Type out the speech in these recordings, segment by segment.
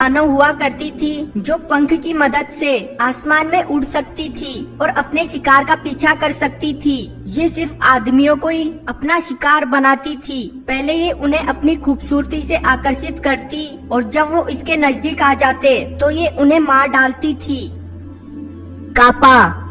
दानव हुआ करती थी जो पंख की मदद से आसमान में उड़ सकती थी और अपने शिकार का पीछा कर सकती थी। ये सिर्फ आदमियों को ही अपना शिकार बनाती थी। पहले ये उन्हें अपनी खूबसूरती से आकर्षित करती और जब वो इसके नजदीक आ जाते तो ये उन्हें मार डालती थी। कापा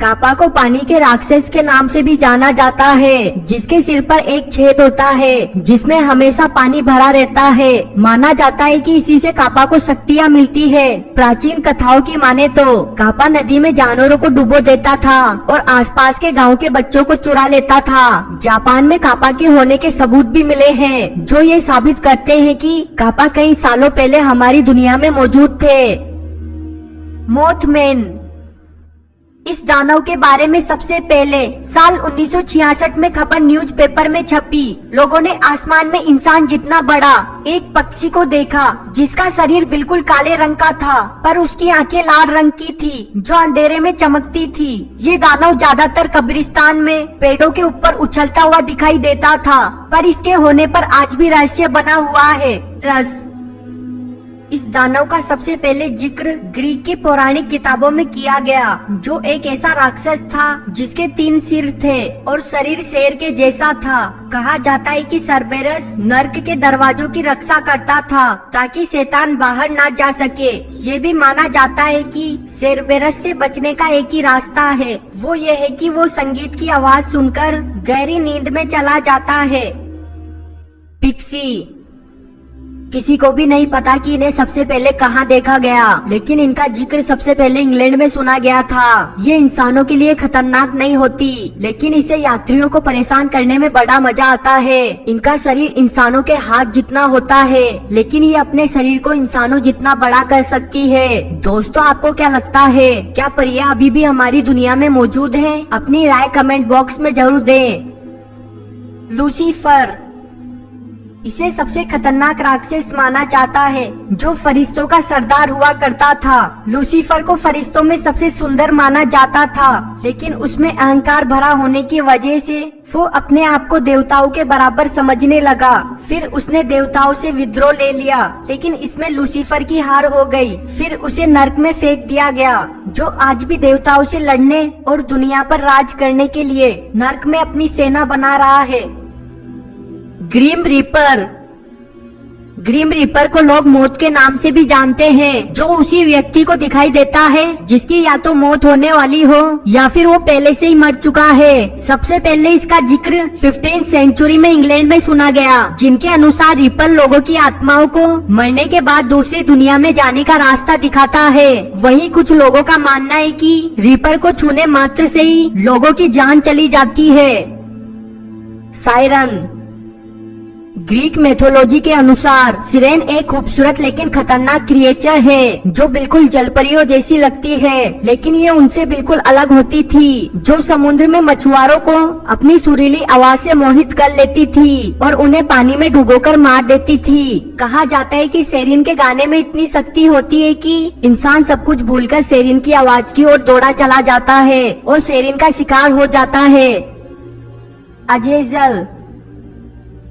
कापा को पानी के राक्षस के नाम से भी जाना जाता है, जिसके सिर पर एक छेद होता है जिसमें हमेशा पानी भरा रहता है। माना जाता है कि इसी से कापा को शक्तियाँ मिलती है। प्राचीन कथाओं की माने तो कापा नदी में जानवरों को डुबो देता था और आसपास के गांव के बच्चों को चुरा लेता था। जापान में कापा के होने के सबूत भी मिले हैं जो ये साबित करते हैं कि कापा कई सालों पहले हमारी दुनिया में मौजूद थे। मोथमैन इस दानव के बारे में सबसे पहले साल 1966 में खबर न्यूज़पेपर में छपी। लोगों ने आसमान में इंसान जितना बड़ा एक पक्षी को देखा जिसका शरीर बिल्कुल काले रंग का था पर उसकी आंखें लाल रंग की थी जो अंधेरे में चमकती थी। ये दानव ज्यादातर कब्रिस्तान में पेड़ों के ऊपर उछलता हुआ दिखाई देता था, पर इसके होने पर आज भी रहस्य बना हुआ है। इस दानव का सबसे पहले जिक्र ग्रीक की पौराणिक किताबों में किया गया, जो एक ऐसा राक्षस था जिसके 3 सिर थे और शरीर शेर के जैसा था। कहा जाता है कि सर्बेरस नर्क के दरवाजों की रक्षा करता था ताकि शैतान बाहर ना जा सके। ये भी माना जाता है कि सर्बेरस से बचने का एक ही रास्ता है, वो ये है कि वो संगीत की आवाज सुनकर गहरी नींद में चला जाता है। पिक्सी किसी को भी नहीं पता कि इन्हें सबसे पहले कहाँ देखा गया, लेकिन इनका जिक्र सबसे पहले इंग्लैंड में सुना गया था। ये इंसानों के लिए खतरनाक नहीं होती, लेकिन इसे यात्रियों को परेशान करने में बड़ा मजा आता है। इनका शरीर इंसानों के हाथ जितना होता है, लेकिन ये अपने शरीर को इंसानों जितना बड़ा कर सकती है। दोस्तों, आपको क्या लगता है, क्या परियां अभी भी हमारी दुनिया में मौजूद है? अपनी राय कमेंट बॉक्स में जरूर दें। लूसीफर इसे सबसे खतरनाक राक्षस माना जाता है जो फरिश्तों का सरदार हुआ करता था। लूसीफर को फरिश्तों में सबसे सुंदर माना जाता था, लेकिन उसमें अहंकार भरा होने की वजह से वो अपने आप को देवताओं के बराबर समझने लगा। फिर उसने देवताओं से विद्रोह ले लिया, लेकिन इसमें लूसीफर की हार हो गई। फिर उसे नर्क में फेंक दिया गया, जो आज भी देवताओं से लड़ने और दुनिया पर राज करने के लिए नर्क में अपनी सेना बना रहा है। ग्रीम रीपर को लोग मौत के नाम से भी जानते हैं, जो उसी व्यक्ति को दिखाई देता है जिसकी या तो मौत होने वाली हो या फिर वो पहले से ही मर चुका है। सबसे पहले इसका जिक्र 15th सेंचुरी में इंग्लैंड में सुना गया, जिनके अनुसार रीपर लोगों की आत्माओं को मरने के बाद दूसरी दुनिया में जाने का रास्ता दिखाता है। वहीं कुछ लोगों का मानना है कि रीपर को छूने मात्र से ही लोगों की जान चली जाती है। सायरन ग्रीक मैथोलॉजी के अनुसार सिरेन एक खूबसूरत लेकिन खतरनाक क्रिएचर है जो बिल्कुल जलपरियों जैसी लगती है, लेकिन ये उनसे बिल्कुल अलग होती थी, जो समुद्र में मछुआरों को अपनी सुरीली आवाज से मोहित कर लेती थी और उन्हें पानी में डुबोकर मार देती थी। कहा जाता है कि सेरिन के गाने में इतनी शक्ति होती है कि इंसान सब कुछ भूलकर सेरिन की आवाज की ओर दौड़ा चला जाता है और सेरिन का शिकार हो जाता है। अजेजल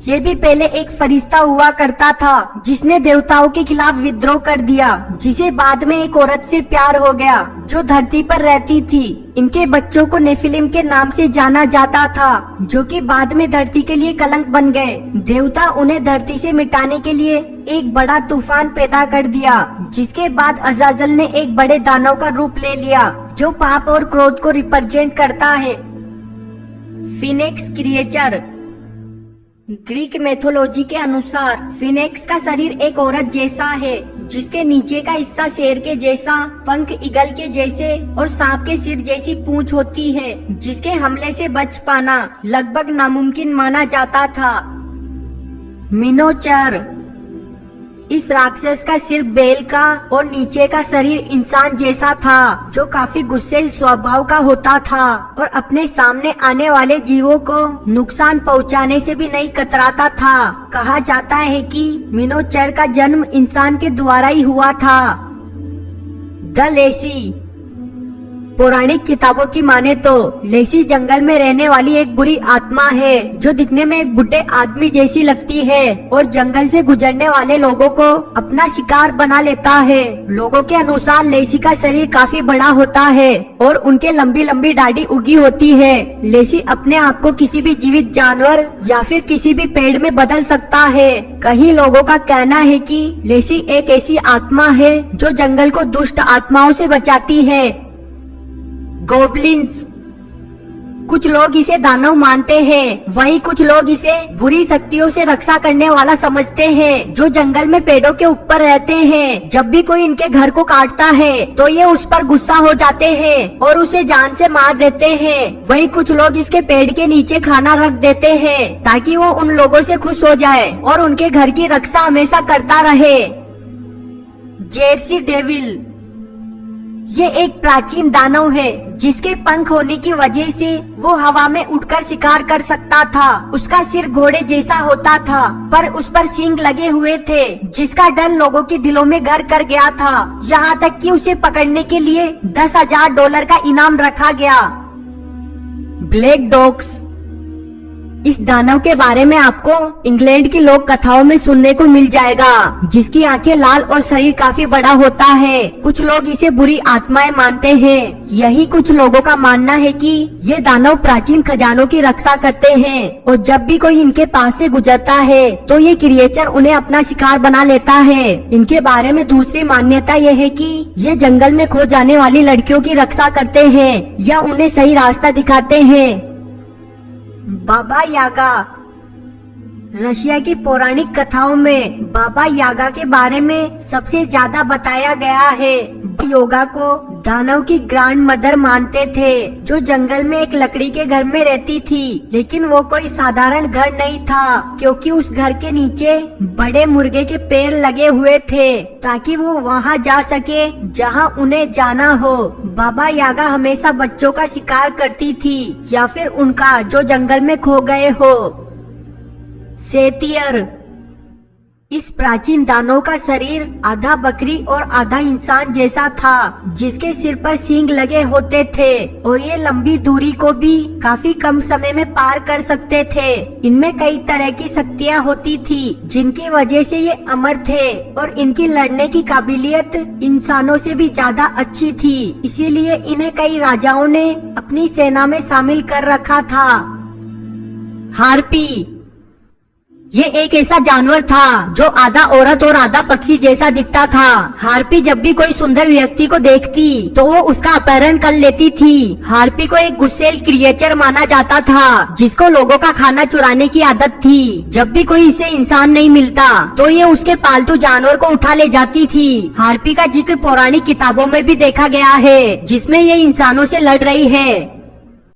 ये भी पहले एक फरिश्ता हुआ करता था जिसने देवताओं के खिलाफ विद्रोह कर दिया, जिसे बाद में एक औरत से प्यार हो गया जो धरती पर रहती थी। इनके बच्चों को नेफिलिम के नाम से जाना जाता था, जो कि बाद में धरती के लिए कलंक बन गए। देवता उन्हें धरती से मिटाने के लिए एक बड़ा तूफान पैदा कर दिया, जिसके बाद अजाजल ने एक बड़े दानव का रूप ले लिया जो पाप और क्रोध को रिप्रेजेंट करता है। फिनिक्स क्रिएचर ग्रीक मैथोलॉजी के अनुसार फिनिक्स का शरीर एक औरत जैसा है, जिसके नीचे का हिस्सा शेर के जैसा, पंख ईगल के जैसे और सांप के सिर जैसी पूंछ होती है, जिसके हमले से बच पाना लगभग नामुमकिन माना जाता था। मिनोचर इस राक्षस का सिर बैल का और नीचे का शरीर इंसान जैसा था, जो काफी गुस्सैल स्वभाव का होता था और अपने सामने आने वाले जीवों को नुकसान पहुंचाने से भी नहीं कतराता था। कहा जाता है कि मिनोचर का जन्म इंसान के द्वारा ही हुआ था। द लेसी पौराणिक किताबों की माने तो लेसी जंगल में रहने वाली एक बुरी आत्मा है जो दिखने में एक बुढ़े आदमी जैसी लगती है और जंगल से गुजरने वाले लोगों को अपना शिकार बना लेता है। लोगों के अनुसार लेसी का शरीर काफी बड़ा होता है और उनके लंबी लंबी दाढ़ी उगी होती है। लेसी अपने आप को किसी भी जीवित जानवर या फिर किसी भी पेड़ में बदल सकता है। कई लोगों का कहना है कि लेसी एक ऐसी आत्मा है जो जंगल को दुष्ट आत्माओं से बचाती है। गोब्लिन्स, कुछ लोग इसे दानव मानते हैं, वहीं कुछ लोग इसे बुरी शक्तियों से रक्षा करने वाला समझते हैं जो जंगल में पेड़ों के ऊपर रहते हैं। जब भी कोई इनके घर को काटता है तो ये उस पर गुस्सा हो जाते हैं और उसे जान से मार देते हैं। वहीं कुछ लोग इसके पेड़ के नीचे खाना रख देते हैं ताकि वो उन लोगों से खुश हो जाए और उनके घर की रक्षा हमेशा करता रहे। जेर्सी डेविल, ये एक प्राचीन दानव है जिसके पंख होने की वजह से वो हवा में उड़कर शिकार कर सकता था। उसका सिर घोड़े जैसा होता था पर उस पर सींग लगे हुए थे जिसका डर लोगों के दिलों में घर कर गया था। यहाँ तक कि उसे पकड़ने के लिए $10,000 का इनाम रखा गया। ब्लैक डॉग्स, इस दानव के बारे में आपको इंग्लैंड की लोक कथाओं में सुनने को मिल जाएगा, जिसकी आंखें लाल और शरीर काफी बड़ा होता है। कुछ लोग इसे बुरी आत्माएं मानते हैं। यही कुछ लोगों का मानना है कि ये दानव प्राचीन खजानों की रक्षा करते हैं और जब भी कोई इनके पास से गुजरता है तो ये क्रिएचर उन्हें अपना शिकार बना लेता है। इनके बारे में दूसरी मान्यता ये है कि ये जंगल में खो जाने वाली लड़कियों की रक्षा करते हैं या उन्हें सही रास्ता दिखाते हैं। बाबा यागा, रशिया की पौराणिक कथाओं में बाबा यागा के बारे में सबसे ज्यादा बताया गया है। योगा को दानव की ग्रैंड मदर मानते थे जो जंगल में एक लकड़ी के घर में रहती थी, लेकिन वो कोई साधारण घर नहीं था क्योंकि उस घर के नीचे बड़े मुर्गे के पेड़ लगे हुए थे ताकि वो वहाँ जा सके जहाँ उन्हें जाना हो। बाबा यागा हमेशा बच्चों का शिकार करती थी या फिर उनका जो जंगल में खो गए हो। सेतियर, इस प्राचीन दानव का शरीर आधा बकरी और आधा इंसान जैसा था जिसके सिर पर सींग लगे होते थे और ये लंबी दूरी को भी काफी कम समय में पार कर सकते थे। इनमें कई तरह की शक्तियाँ होती थी जिनकी वजह से ये अमर थे और इनकी लड़ने की काबिलियत इंसानों से भी ज्यादा अच्छी थी, इसीलिए इन्हें कई राजाओं ने अपनी सेना में शामिल कर रखा था। हार्पी, ये एक ऐसा जानवर था जो आधा औरत और आधा पक्षी जैसा दिखता था। हार्पी जब भी कोई सुंदर व्यक्ति को देखती तो वो उसका अपहरण कर लेती थी। हार्पी को एक गुस्सैल क्रिएचर माना जाता था जिसको लोगों का खाना चुराने की आदत थी। जब भी कोई इसे इंसान नहीं मिलता तो ये उसके पालतू जानवर को उठा ले जाती थी। हार्पी का जिक्र पौराणिक किताबों में भी देखा गया है जिसमें ये इंसानों से लड़ रही है।